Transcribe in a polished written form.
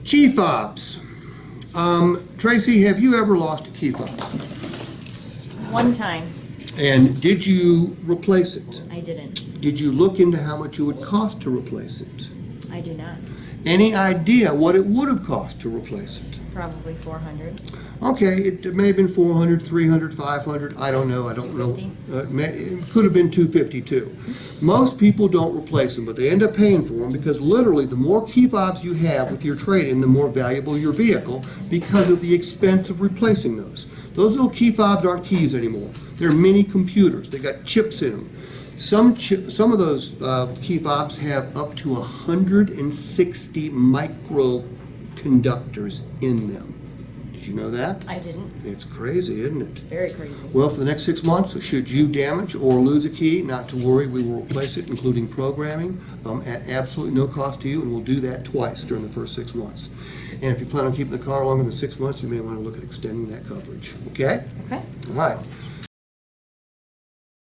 Key fobs. Tracy, have you ever lost a key fob? One time, And did you replace it? I didn't. Did you look into how much it would cost to replace it? I do not. Any idea what it would have cost to replace it? Probably 400. Okay, it may have been 400, 300, 500, I don't know, I don't know. 250. It could have been 250 too. Most people don't replace them, but they end up paying for them because literally the more key fobs you have with your trade-in, the more valuable your vehicle because of the expense of replacing those. Those little key fobs aren't keys anymore. They're mini computers. They got chips in them. Some of those key fobs have up to 160 microconductors in them. Did you know that? I didn't. It's crazy, isn't It's it? very crazy. Well, for the next 6 months, should you damage or lose a key, not to worry, we will replace it, including programming, at absolutely no cost to you, and we'll do that twice during the first 6 months. And if you plan on keeping the car longer than 6 months, you may want to look at extending that coverage, okay? Okay. All right.